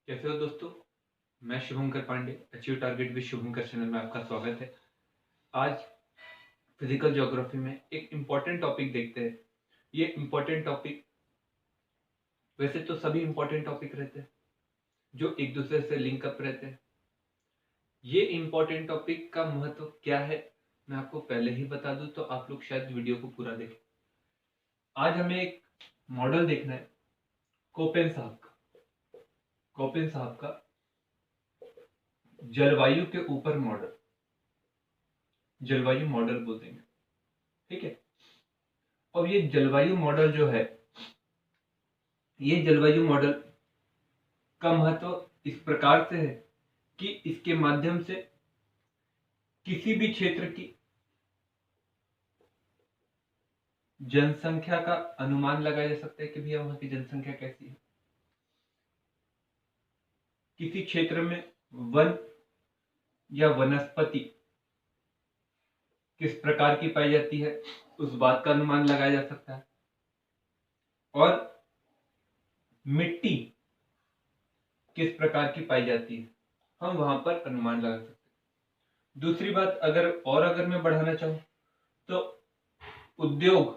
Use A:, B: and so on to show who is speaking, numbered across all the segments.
A: कैसे हो दोस्तों। मैं Shubhankar Pandey, achieve target with Shubhankar channel में आपका स्वागत है। आज फिजिकल ज्योग्राफी में एक इम्पॉर्टेंट टॉपिक देखते हैं। ये इम्पॉर्टेंट टॉपिक, वैसे तो सभी इम्पॉर्टेंट टॉपिक रहते हैं जो एक दूसरे से लिंक अप रहते हैं। ये इम्पॉर्टेंट टॉपिक का महत्व क्या है मैं आपको पहले ही बता दूं तो आप लोग शायद वीडियो को पूरा देखें। आज हमें एक मॉडल देखना है कोपेन साहब का जलवायु के ऊपर मॉडल, जलवायु मॉडल बोल देंगे, ठीक है। अब ये जलवायु मॉडल जो है, ये जलवायु मॉडल का महत्व इस प्रकार से है कि इसके माध्यम से किसी भी क्षेत्र की जनसंख्या का अनुमान लगाया जा सकता है कि भैया वहां की जनसंख्या कैसी है। किसी क्षेत्र में वन या वनस्पति किस प्रकार की पाई जाती है उस बात का अनुमान लगाया जा सकता है, और मिट्टी किस प्रकार की पाई जाती है हम वहां पर अनुमान लगा सकते हैं। दूसरी बात, अगर मैं बढ़ाना चाहूं तो उद्योग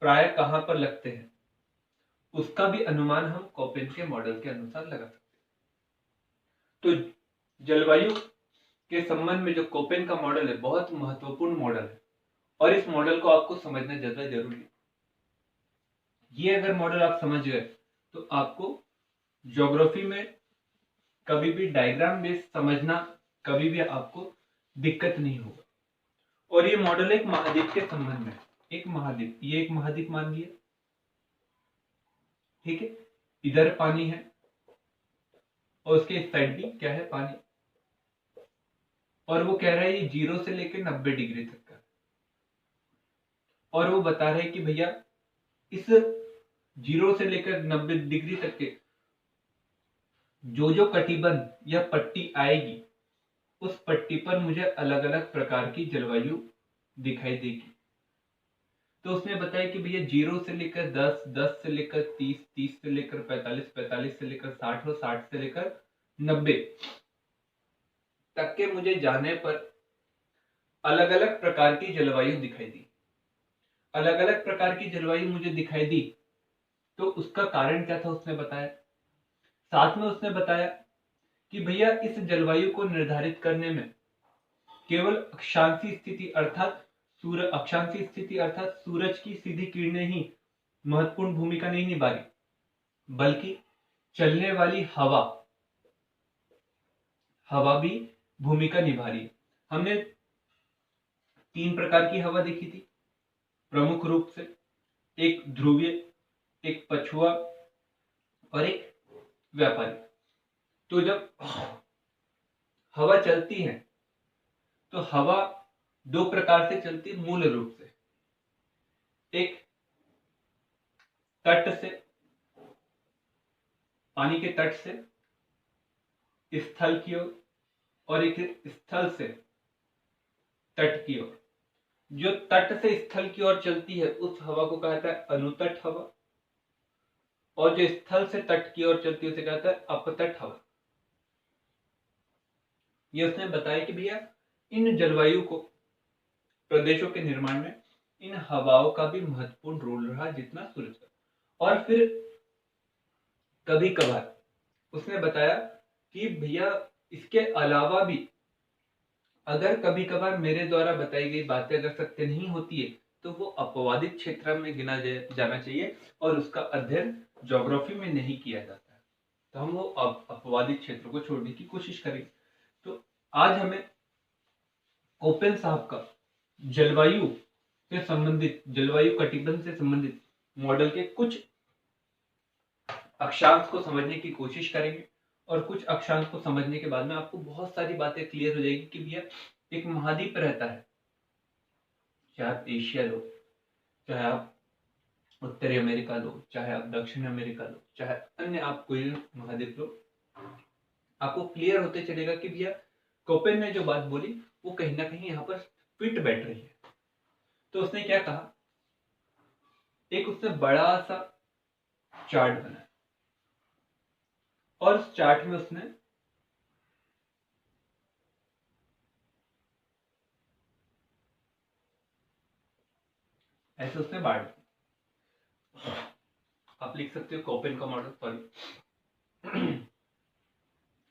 A: प्राय कहां पर लगते हैं उसका भी अनुमान हम कोपेन के मॉडल के अनुसार लगा सकते हैं। तो जलवायु के संबंध में जो कोपेन का मॉडल है बहुत महत्वपूर्ण मॉडल है और इस मॉडल को आपको समझना ज्यादा जरूरी है। ये अगर मॉडल आप समझ गए तो आपको ज्योग्राफी में कभी भी डायग्राम बेस समझना कभी भी आपको दिक्कत नहीं होगा। और ये मॉडल एक महाद्वीप के संबंध में, एक महाद्वीप, ये एक महाद्वीप मान लिया, ठीक है। इधर पानी है और उसके इस साइड भी क्या है, पानी। और वो कह रहा है ये 0 से लेकर 90 डिग्री तक का, और वो बता रहे हैं कि भैया इस 0 से लेकर 90 डिग्री तक के जो कटिबंध या पट्टी आएगी उस पट्टी पर मुझे अलग अलग प्रकार की जलवायु दिखाई देगी। तो उसने बताया कि भैया 0 से लेकर 10, 10 से लेकर 30, 30 से लेकर 45, 45 से लेकर 60 और 60 से लेकर 90 तक के मुझे जाने पर अलग अलग प्रकार की जलवायु दिखाई दी। अलग अलग प्रकार की जलवायु मुझे दिखाई दी तो उसका कारण क्या था उसने बताया। साथ में उसने बताया कि भैया इस जलवायु को निर्धारित करने में केवल अक्षांशीय स्थिति अर्थात सूरज की सीधी किरणें ही महत्वपूर्ण भूमिका नहीं निभा रही, बल्कि चलने वाली हवा भी भूमिका निभा रही है। हमने 3 प्रकार की हवा देखी थी प्रमुख रूप से, एक ध्रुवीय, एक पछुआ और एक व्यापारी। तो जब हवा चलती है तो हवा 2 प्रकार से चलती है मूल रूप से, एक तट से, पानी के तट से स्थल की ओर, और एक स्थल से तट की ओर। जो तट से स्थल की ओर चलती है उस हवा को कहता है अनुतट हवा, और जो स्थल से तट की ओर चलती है उसे कहता है अपतट हवा। ये उसने बताया कि भैया इन जलवायु को, प्रदेशों के निर्माण में इन हवाओं का भी महत्वपूर्ण रोल रहा जितना सूरज का। और फिर कभी कभार उसने बताया कि भैया इसके अलावा भी अगर कभी कभार मेरे द्वारा बताई गई बातें अगर सत्य नहीं होती है तो वो अपवादित क्षेत्र में गिना जाना चाहिए और उसका अध्ययन ज्योग्राफी में नहीं किया जाता है। तो हम वो अपवादित क्षेत्र को छोड़ने की कोशिश करेंगे। तो आज हमें कोपेन साहब का जलवायु से संबंधित, जलवायु कटिबंध से संबंधित मॉडल के कुछ अक्षांश को समझने की कोशिश करेंगे, और कुछ अक्षांश को समझने के बाद में आपको बहुत सारी बातें क्लियर हो जाएगी कि भैया एक महाद्वीप रहता है, चाहे आप एशिया लो, चाहे आप उत्तरी अमेरिका लो, चाहे आप दक्षिण अमेरिका लो, चाहे अन्य आप कोई महाद्वीप लो, आपको क्लियर होते चलेगा कि भैया कोपेन ने जो बात बोली वो कहीं ना कहीं यहाँ पर फिट बैठ रही है। तो उसने क्या कहा, एक उसने बड़ा सा चार्ट बनाया, और उस चार्ट में उसने ऐसे उसने बांट दिया। आप लिख सकते हो कोपेन का मॉडल, सॉरी,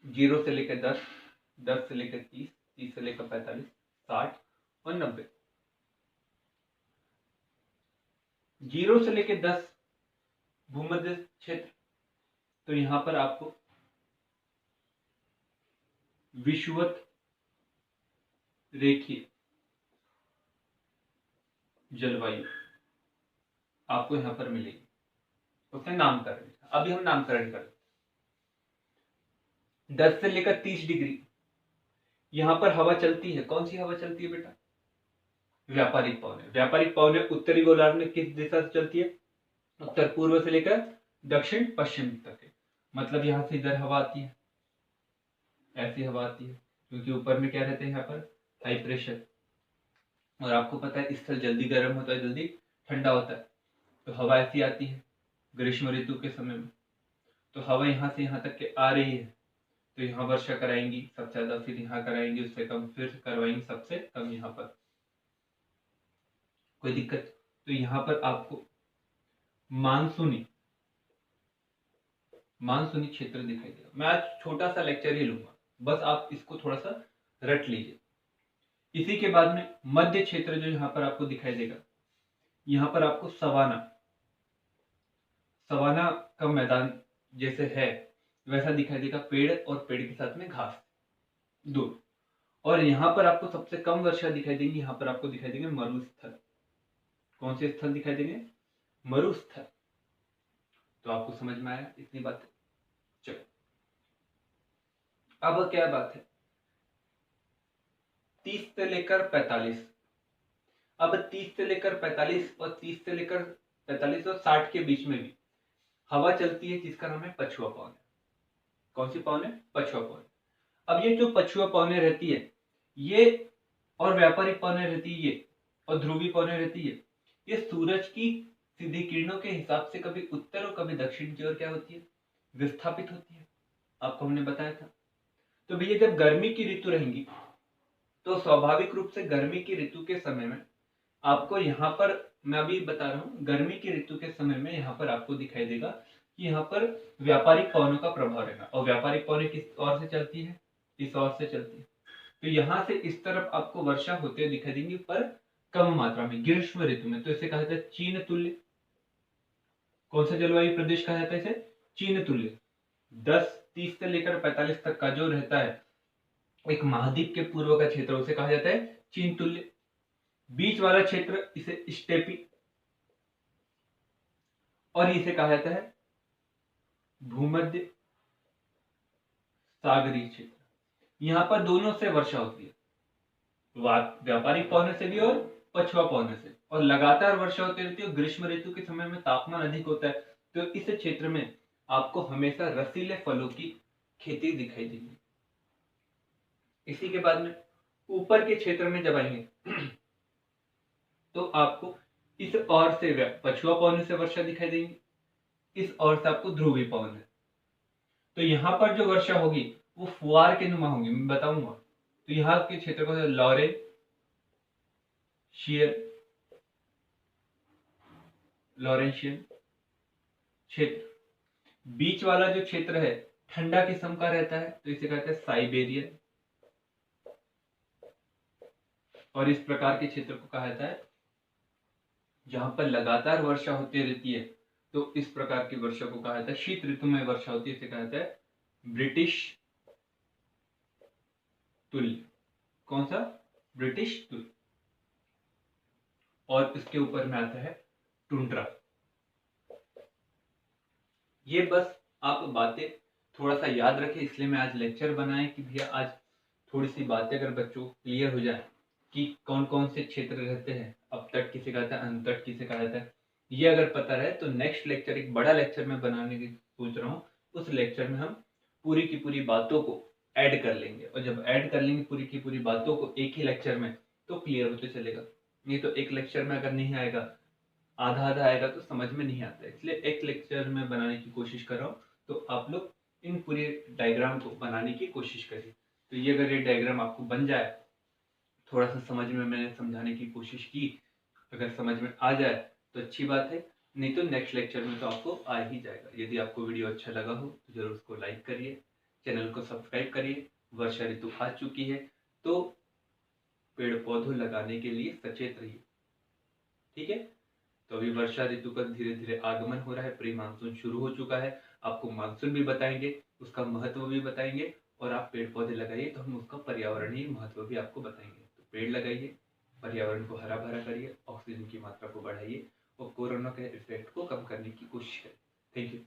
A: 0 से लेकर 10, 10 से लेकर 30, 30 से लेकर 45, 60 और 90। 0 से लेकर 10 भूमध्य क्षेत्र, तो यहां पर आपको विषुवत रेखीय जलवायु आपको यहां पर मिलेगी। उसने नामकरण, अभी हम नामकरण करें। 10 से लेकर 30 डिग्री यहां पर हवा चलती है। कौन सी हवा चलती है बेटा? व्यापारिक पवनें। व्यापारिक पवनें उत्तरी गोलार्ध में किस दिशा से चलती है? उत्तर पूर्व से लेकर दक्षिण पश्चिम तक है। मतलब यहां से इधर हवा आती है, ऐसी हवा आती है, क्योंकि ऊपर में क्या रहते हैं यहाँ पर हाई प्रेशर। और आपको पता है स्थल जल्दी गर्म होता है, जल्दी ठंडा होता है, तो हवा ऐसी आती है ग्रीष्म ऋतु के समय में। तो हवा यहाँ से यहाँ तक के आ रही है, तो यहाँ वर्षा कराएंगी सबसे ज्यादा, फिर यहाँ कराएंगी उससे कम, फिर करवाएंगी सबसे कम यहाँ पर। कोई दिक्कत? तो यहाँ पर आपको मानसूनी क्षेत्र दिखाई देगा। मैं आज छोटा सा लेक्चर ही लूंगा, बस आप इसको थोड़ा सा रट लीजिए। इसी के बाद में मध्य क्षेत्र जो यहाँ पर आपको दिखाई देगा, यहाँ पर आपको सवाना का मैदान जैसे है वैसा दिखाई देगा, पेड़ और पेड़ के साथ में घास दूर। और यहाँ पर आपको सबसे कम वर्षा दिखाई देंगी, यहाँ पर आपको दिखाई देंगे मरुस्थल। कौन से स्थल दिखाई देंगे? मरुस्थल। तो आपको समझ में आया इतनी बात? चलो, अब क्या बात है 30 से लेकर 45। अब 30 से लेकर 45 और 30 से लेकर 45 और 60 के बीच में भी हवा चलती है जिसका नाम है पछुआ पवन। कौन सी पवन है? पछुआ पवन। अब ये जो पछुआ पवनें रहती है ये, और व्यापारिक पवनें रहती है ये, और ध्रुवीय पवनें रहती है, ये सूरज की सीधी किरणों के हिसाब से कभी उत्तर और कभी दक्षिण की ओर क्या होती है? विस्थापित होती है। आपको हमने बताया था। तो भैया जब गर्मी की ऋतु रहेंगी तो स्वाभाविक रूप से गर्मी की ऋतु के समय में आपको यहाँ पर, मैं अभी बता रहा हूँ, गर्मी की ऋतु के समय में यहाँ पर आपको दिखाई देगा कि यहाँ पर व्यापारिक पवनों का प्रभाव रहेगा। और व्यापारिक पवनें किस ओर से चलती है? इस ओर से चलती है। तो यहाँ से इस तरफ आपको वर्षा होते दिखाई देंगी, पर कम मात्रा में ग्रीष्म ऋतु में। तो इसे कहा जाता है चीन तुल्य। कौन सा जलवायु प्रदेश कहा जाता है इसे? चीन तुल्य। 30 से लेकर 45 तक का जो रहता है एक महाद्वीप के पूर्व का क्षेत्र, उसे कहा जाता है चीन तुल्य। बीच वाला क्षेत्र इसे स्टेपी, और इसे कहा जाता है भूमध्य सागरीय क्षेत्र। यहां पर दोनों से वर्षा होती है, व्यापारिक पवनों से भी और पछुआ पवनों से, और लगातार वर्षा होती रहती है। ग्रीष्म ऋतु के समय में तापमान अधिक होता है, तो इस क्षेत्र में आपको हमेशा रसीले फलों की खेती दिखाई देगी। इसी के बाद में ऊपर के क्षेत्र में जब आएंगे तो आपको इस ओर से पछुआ पवन से वर्षा दिखाई देगी, इस ओर से आपको ध्रुवीय पवन है। तो यहाँ पर जो वर्षा होगी वो फुआर के नुमा होगी, मैं बताऊंगा। तो यहाँ के क्षेत्र को लॉरेंशियन क्षेत्र। बीच वाला जो क्षेत्र है ठंडा किस्म का रहता है, तो इसे कहते हैं साइबेरियन। और इस प्रकार के क्षेत्र को कहा जाता है जहां पर लगातार वर्षा होती रहती है, तो इस प्रकार की वर्षा को कहा जाता है शीत ऋतु में वर्षा होती है, इसे कहा जाता है ब्रिटिश तुल्य। कौन सा? ब्रिटिश तुल्य। और इसके ऊपर में आता है टुंड्रा। ये बस आप बातें थोड़ा सा याद रखें, इसलिए मैं आज लेक्चर बनाए कि भैया आज थोड़ी सी बातें अगर बच्चों क्लियर हो जाए कि कौन कौन से क्षेत्र रहते हैं, अपतट किसे कहता है, अंतट किसे कहा जाता है, ये अगर पता रहे तो नेक्स्ट लेक्चर, एक बड़ा लेक्चर मैं बनाने की सोच रहा हूँ, उस लेक्चर में हम पूरी की पूरी बातों को ऐड कर लेंगे। और जब ऐड कर लेंगे पूरी की पूरी बातों को एक ही लेक्चर में, तो क्लियर होते चलेगा। नहीं तो एक लेक्चर में अगर नहीं आएगा, आधा आधा आएगा, तो समझ में नहीं आता। इसलिए एक लेक्चर में बनाने की कोशिश कर रहा हूँ, तो आप लोग इन पूरे डायग्राम को बनाने की कोशिश करिए। तो ये अगर ये डायग्राम आपको बन जाए, थोड़ा सा समझ में मैंने समझाने की कोशिश की, अगर समझ में आ जाए तो अच्छी बात है, नहीं तो नेक्स्ट लेक्चर में तो आपको आ ही जाएगा। यदि आपको वीडियो अच्छा लगा हो तो जरूर उसको लाइक करिए, चैनल को सब्सक्राइब करिए। वर्षा ऋतु आ चुकी है तो पेड़ पौधों लगाने के लिए सचेत रहिए, ठीक है। तो अभी वर्षा ऋतु का धीरे धीरे आगमन हो रहा है, प्री मानसून शुरू हो चुका है। आपको मानसून भी बताएंगे, उसका महत्व भी बताएंगे, और आप पेड़ पौधे लगाइए तो हम उसका पर्यावरणीय महत्व भी आपको बताएंगे। तो पेड़ लगाइए, पर्यावरण को हरा भरा करिए, ऑक्सीजन की मात्रा को बढ़ाइए और कोरोना के इफेक्ट को कम करने की कोशिश करिए। Thank you.